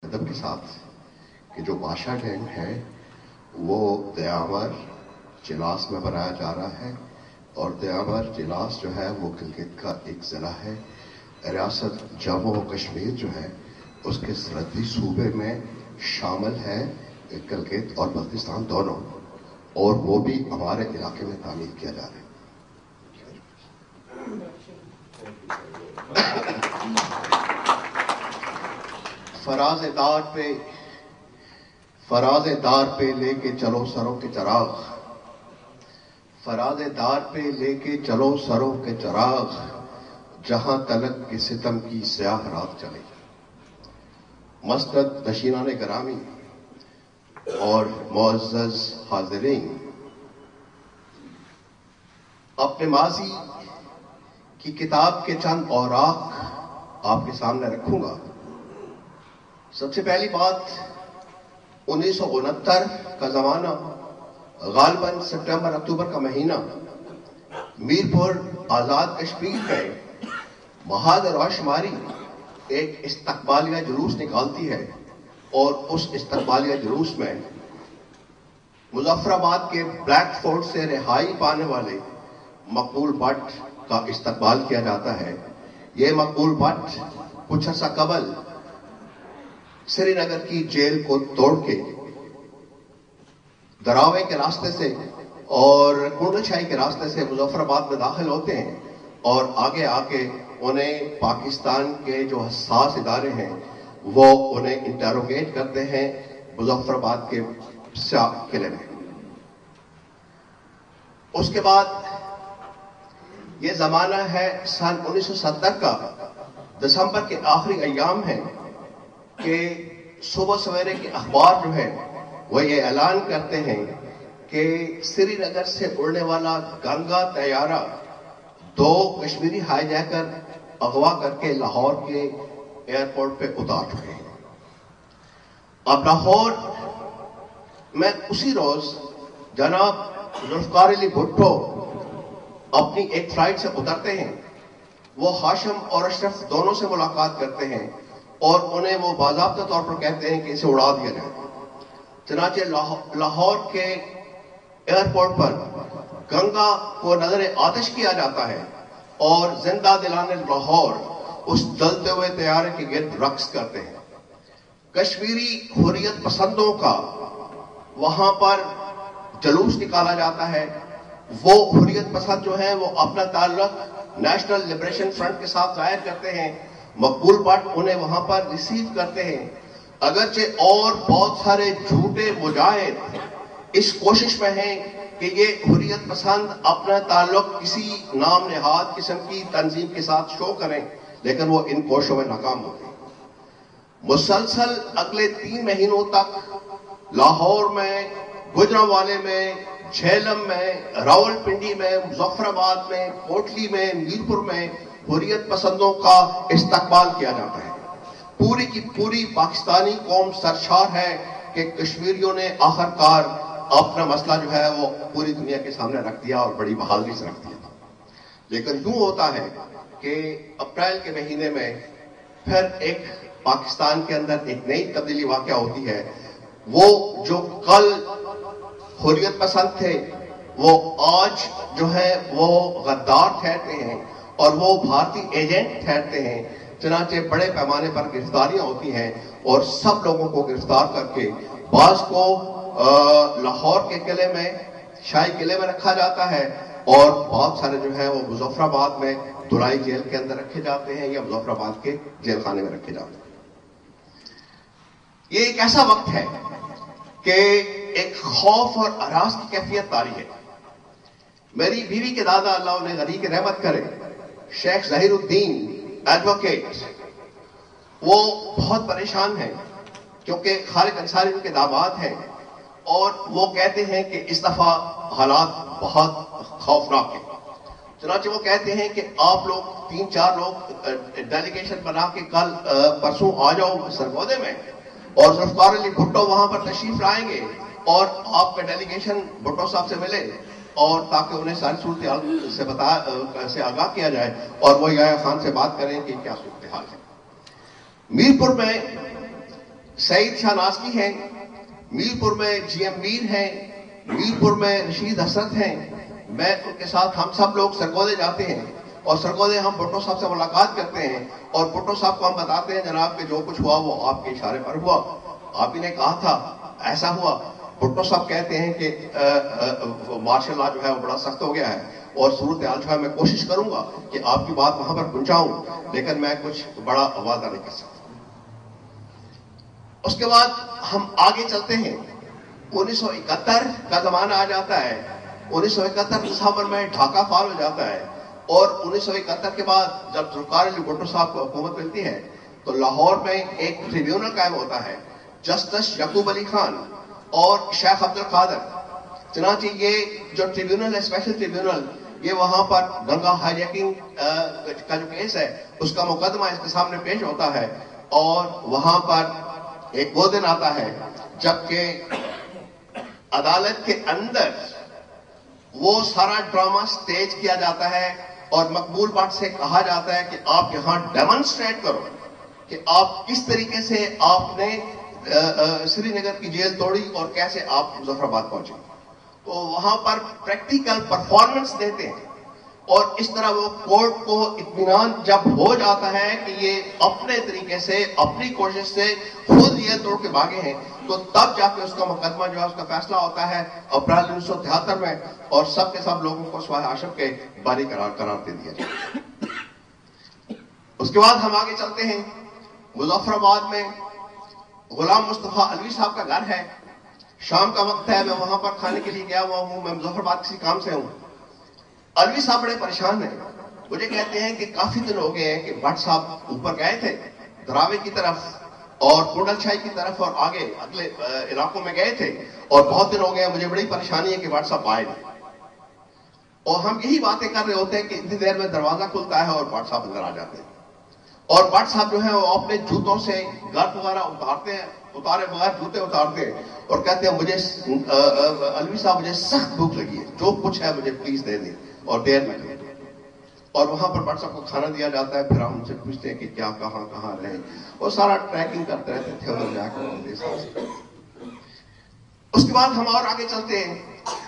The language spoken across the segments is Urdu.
ادب کے ساتھ کہ جو بادشاہ ڈیم ہے وہ دیامر جلاس میں بنایا جا رہا ہے، اور دیامر جلاس جو ہے وہ گلگت کا ایک ضلع ہے۔ ریاست جموں و کشمیر جو ہے اس کے سرحدی صوبے میں شامل ہے گلگت اور بلتستان دونوں، اور وہ بھی ہمارے علاقے میں تعمیر کیا جا رہا ہے۔ فراز دار پہ لے کے چلو سروں کے چراغ، فراز دار پہ لے کے چلو سروں کے چراغ، جہاں تلک کے ستم کی سیاہ رات چلے۔ مسند نشینان گرامی اور معزز حاضرین، اپنے ماضی کی کتاب کے چند اوراق آپ کے سامنے رکھوں گا۔ سب سے پہلی بات، 1969 کا زمانہ، غالباً سپٹمبر اکتوبر کا مہینہ، میرپور آزاد کشمیر میں محاذ روشماری ایک استقبالیہ جلوس نکالتی ہے، اور اس استقبالیہ جلوس میں مظفر آباد کے بلیک فورٹ سے رہائی پانے والے مقبول بٹ کا استقبال کیا جاتا ہے۔ یہ مقبول بٹ کچھ عرصہ قبل سری نگر کی جیل کو توڑ کے دراوے کے راستے سے اور کنڈل شاہی کے راستے سے مظفر آباد میں داخل ہوتے ہیں، اور آگے آ کے انہیں پاکستان کے جو حساس ادارے ہیں وہ انہیں انٹروگیٹ کرتے ہیں مظفر آباد کے سیاہ قلعے میں۔ اس کے بعد یہ زمانہ ہے سن 1970 کا، دسمبر کے آخری ایام ہیں کہ صبح سویرے کے اخبار جو ہے وہ یہ اعلان کرتے ہیں کہ سری نگر سے اڑنے والا گنگا طیارہ 2 کشمیری ہائی جیکر اغوا کر کے لاہور کے ایئرپورٹ پہ اتار چکے ہیں۔ اب لاہور میں اسی روز جناب ذوالفقار علی بھٹو اپنی ایک فلائٹ سے اترتے ہیں۔ وہ ہاشم اور اشرف دونوں سے ملاقات کرتے ہیں اور انہیں وہ باضابطہ طور پر کہتے ہیں کہ اسے اڑا دیا جائے۔ چنانچہ لاہور کے ایئرپورٹ پر گنگا کو نظر آتش کیا جاتا ہے، اور زندہ دلان لاہور اس جلتے ہوئے طیارے کے گرد رقص کرتے ہیں۔ کشمیری حریت پسندوں کا وہاں پر جلوس نکالا جاتا ہے۔ وہ حریت پسند جو ہیں وہ اپنا تعلق نیشنل لبریشن فرنٹ کے ساتھ ظاہر کرتے ہیں۔ مقبول بٹ انہیں وہاں پر ریسیو کرتے ہیں، اگرچہ اور بہت سارے جھوٹے مجاہد اس کوشش میں ہیں کہ یہ حریت پسند اپنا تعلق کسی نام نہاد قسم کی تنظیم کے ساتھ شو کریں، لیکن وہ ان کوششوں میں ناکام ہوتے ہیں۔ مسلسل اگلے 3 مہینوں تک لاہور میں، گوجرانوالے میں، جھیلم میں، راول پنڈی میں، مظفر آباد میں، کوٹلی میں، میرپور میں حریت پسندوں کا استقبال کیا جاتا ہے۔ پوری کی پوری پاکستانی قوم سرشار ہے کہ کشمیریوں نے آخرکار اپنا مسئلہ جو ہے وہ پوری دنیا کے سامنے رکھ دیا، اور بڑی بہادری سے رکھ دیا۔ لیکن یوں ہوتا ہے کہ اپریل کے مہینے میں پھر ایک پاکستان کے اندر ایک نئی تبدیلی واقع ہوتی ہے۔ وہ جو کل حریت پسند تھے وہ آج جو ہے وہ غدار ٹھہرتے ہیں اور وہ بھارتی ایجنٹ ٹھہرتے ہیں۔ چنانچہ بڑے پیمانے پر گرفتاریاں ہوتی ہیں، اور سب لوگوں کو گرفتار کر کے بعض کو لاہور کے قلعے میں، شاہی قلعے میں رکھا جاتا ہے، اور بہت سارے جو ہیں وہ مظفر آباد میں دلائی جیل کے اندر رکھے جاتے ہیں یا مظفر آباد کے جیل خانے میں رکھے جاتے ہیں۔ یہ ایک ایسا وقت ہے کہ ایک خوف اور ہراس کی کیفیت طاری ہے۔ میری بیوی کے دادا، اللہ انہیں غنی کی رحمت کرے، شیخ ظہیر الدین ایڈوکیٹ، وہ بہت پریشان ہیں کیونکہ خالد انصاری ان کے داماد ہیں، اور وہ کہتے ہیں کہ اس دفعہ حالات بہت خوفناک ہیں۔ چنانچہ وہ کہتے ہیں کہ آپ لوگ 3-4 لوگ ڈیلیگیشن بنا کے کل پرسوں آ جاؤ سرگودے میں، اور ذوالفقار علی بھٹو وہاں پر تشریف لائیں گے، اور آپ کا ڈیلیگیشن بھٹو صاحب سے ملے، اور تاکہ انہیں ساری صورتحال سے آگاہ کیا جائے، اور وہ یحییٰ خان سے بات کریں کہ کیا صورتحال ہے۔ میرپور میں سعید شاہ نازکی ہیں، میرپور میں جی ایم میر ہیں، میرپور میں رشید حسرت ہیں. میں ان کے ساتھ ہم سب لوگ سرگودے جاتے ہیں اور سرگودے ہم بھٹو صاحب سے ملاقات کرتے ہیں اور بھٹو صاحب کو ہم بتاتے ہیں جناب کہ جو کچھ ہوا وہ آپ کے اشارے پر ہوا، آپ ہی نے کہا تھا ایسا ہوا. بھٹو صاحب کہتے ہیں کہ مارشل لا جو ہے وہ بڑا سخت ہو گیا ہے اور صورتحال جو ہے میں کوشش کروں گا کہ آپ کی بات وہاں پر پہنچاؤں، لیکن میں کچھ بڑا وعدہ نہیں کر سکتا. اس کے بعد ہم آگے چلتے ہیں. 1971 کا زمانہ آ جاتا ہے. 1971 دسمبر میں ڈھاکہ فال ہو جاتا ہے اور 1971 کے بعد جب ذوالفقار علی بھٹو صاحب کو حکومت ملتی ہے تو لاہور میں ایک ٹریبیونل قائم ہوتا ہے، جسٹس یعقوب علی خان اور شیخ عبد القادر. چنانچہ یہ جو ٹریبیونل ہے، اسپیشل ٹریبیونل، یہ وہاں پر گنگا ہائیجیکنگ کا جو کیس ہے اس کا مقدمہ اس کے سامنے پیش ہوتا ہے اور وہاں پر ایک وہ دن آتا ہے جبکہ عدالت کے اندر وہ سارا ڈرامہ سٹیج کیا جاتا ہے اور مقبول بٹ سے کہا جاتا ہے کہ آپ یہاں ڈیمونسٹریٹ کرو کہ آپ کس طریقے سے آپ نے سری نگر کی جیل توڑی اور کیسے آپ مظفر آباد پہنچے. تو وہاں پر پریکٹیکل پرفارمنس دیتے ہیں اور اس طرح وہ کورٹ کو اطمینان جب ہو جاتا ہے کہ یہ اپنے طریقے سے اپنی کوشش سے خود جیل توڑ کے بھاگے ہیں تو تب جا کے اس کا مقدمہ جو ہے اس کا فیصلہ ہوتا ہے اپریل 1973 میں اور سب کے سب لوگوں کو سوائے ہاشم کے باری قرار دے دیا جائے. اس کے بعد ہم آگے چلتے ہیں. مظفر آباد میں غلام مصطفیٰ الوی صاحب کا گھر ہے. شام کا وقت ہے، میں وہاں پر کھانے کے لیے گیا ہوا ہوں. میں مظفر آباد کسی کام سے ہوں. الوی صاحب بڑے پریشان ہیں. مجھے کہتے ہیں کہ کافی دن ہو گئے ہیں کہ بٹ صاحب اوپر گئے تھے دراوے کی طرف اور کوڈل شاہی کی طرف اور آگے اگلے علاقوں میں گئے تھے اور بہت دن ہو گئے ہیں، مجھے بڑی پریشانی ہے کہ بٹ صاحب آئے نہیں. اور ہم یہی باتیں کر رہے ہوتے ہیں کہ اتنی دیر میں دروازہ کھلتا ہے اور بٹ صاحب اندر آ جاتے ہیں اور بٹ صاحب جو ہیں وہ اپنے جوتوں سے گرد وغیرہ اتارتے ہیں، اتارے بغیر جوتے اتارتے ہیں اور کہتے ہیں مجھے الوی صاحب مجھے سخت بھوک لگی ہے، جو کچھ ہے مجھے پلیز دے دیں اور دیر میں دیں. اور وہاں پر بٹ صاحب کو کھانا دیا جاتا ہے. پھر ہم ان سے پوچھتے ہیں کہ کیا کہاں رہے، وہ سارا ٹریکنگ کرتے رہتے تھے ادھر جا کر. اس کے بعد ہم اور آگے چلتے ہیں.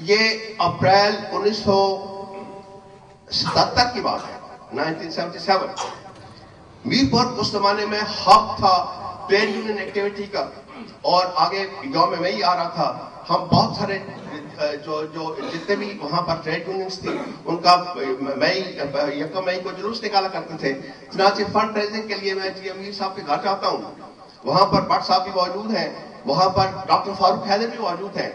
یہ اپریل 1977 کی بات ہے، 1977. میرپور اس زمانے میں ہب تھا ٹریڈ یونین ایکٹیویٹی کا اور آگے یوم مئی آ رہا تھا. ہم بہت سارے جو جتنے بھی وہاں پر ٹریڈ یونینز تھی ان کا یکم مئی کو جلوس نکالا کرتے تھے. چنانچہ فنڈ ریزنگ کے لیے میں جی امیر صاحب کے گھر جاتا ہوں. وہاں پر بٹ صاحب بھی موجود ہیں، وہاں پر ڈاکٹر فاروق حیدر بھی موجود ہیں.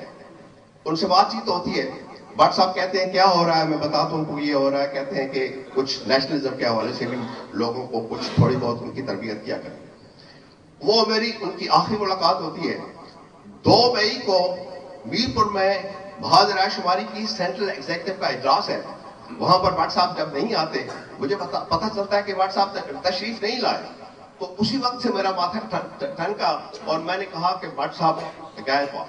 ان سے بات چیت ہوتی ہے. بٹ صاحب کہتے ہیں کیا ہو رہا ہے، میں بتاتا ہوں ان کو یہ ہو رہا ہے. کہتے ہیں کہ کچھ نیشنلزم کے حوالے سے بھی لوگوں کو کچھ تھوڑی بہت ان کی تربیت کیا کریں. وہ میری ان کی آخری ملاقات ہوتی ہے 2 مئی کو. میرپور میں بہادر رائے شماری کی سینٹرل ایگزیکٹو کا اجلاس ہے. وہاں پر بٹ صاحب جب نہیں آتے مجھے پتہ چلتا ہے کہ بٹ صاحب تشریف نہیں لائے. تو اسی وقت سے میرا ماتھا ٹھنکا اور میں نے کہا کہ بٹ صاحب غائب ہوا.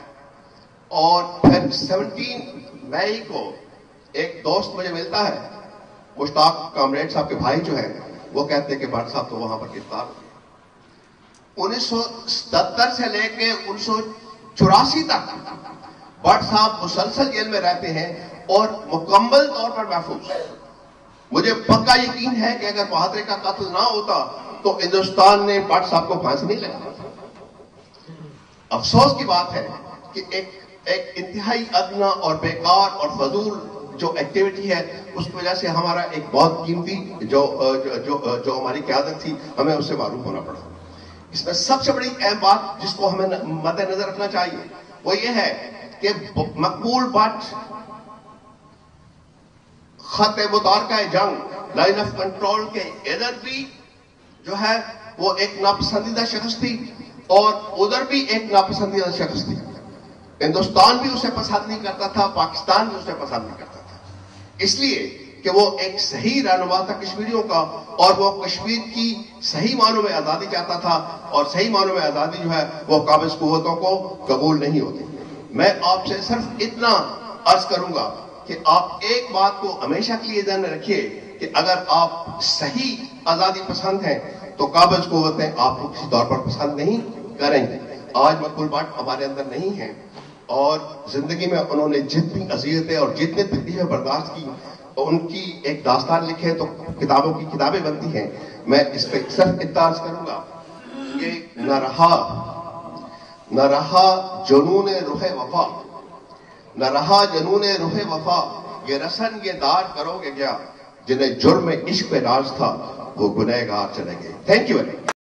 اور پھر 17 مئی کو ایک دوست مجھے ملتا ہے، مشتاق کامریڈ صاحب کے بھائی جو ہے، وہ کہتے ہیں کہ بٹ صاحب تو وہاں پر گرفتار ہو. 1977 سے لے کے 1984 تک بٹ صاحب مسلسل جیل میں رہتے ہیں اور مکمل طور پر محفوظ. مجھے پکا یقین ہے کہ اگر بہادر کا قتل نہ ہوتا تو ہندوستان نے بٹ صاحب کو پھانسی نہیں لگایا. افسوس کی بات ہے کہ ایک انتہائی ادنا اور بیکار اور فضول جو ایکٹیویٹی ہے اس کی وجہ سے ہمارا ایک بہت قیمتی جو ہماری قیادت تھی ہمیں اس سے معروف ہونا پڑا. اس میں سب سے بڑی اہم بات جس کو ہمیں مد نظر رکھنا چاہیے وہ یہ ہے کہ مقبول بٹ خط متارکہ جنگ لائن آف کنٹرول کے ادھر بھی جو ہے وہ ایک ناپسندیدہ شخص تھی اور ادھر بھی ایک ناپسندیدہ شخص تھی. ہندوستان بھی اسے پسند نہیں کرتا تھا، پاکستان بھی اسے پسند نہیں کرتا تھا، اس لیے کہ وہ ایک صحیح رہنما تھا کشمیریوں کا اور وہ کشمیر کی صحیح معنوں میں آزادی چاہتا تھا اور صحیح معنوں میں آزادی جو ہے وہ قابض قوتوں کو قبول نہیں ہوتی. میں آپ سے صرف اتنا عرض کروں گا کہ آپ ایک بات کو ہمیشہ کے لیے ذہن میں رکھیے کہ اگر آپ صحیح آزادی پسند ہیں تو قابض قوتیں آپ کو کسی طور پر پسند نہیں کریں گے. آج مقبول بٹ ہمارے اندر نہیں ہیں، اور زندگی میں انہوں نے جتنی اذیتیں اور جتنے تکلیفیں برداشت کی، ان کی ایک داستان لکھے تو کتابوں کی کتابیں بنتی ہیں. میں اس پہ صرف اتنا عرض کروں گا کہ نہ رہا جنون رخ وفا، نہ رہا جنون رخ وفا، یہ رسن یہ دار کرو گے کیا، جنہیں جرم عشق پہ راز تھا وہ گنہگار چلے گئے. Thank you.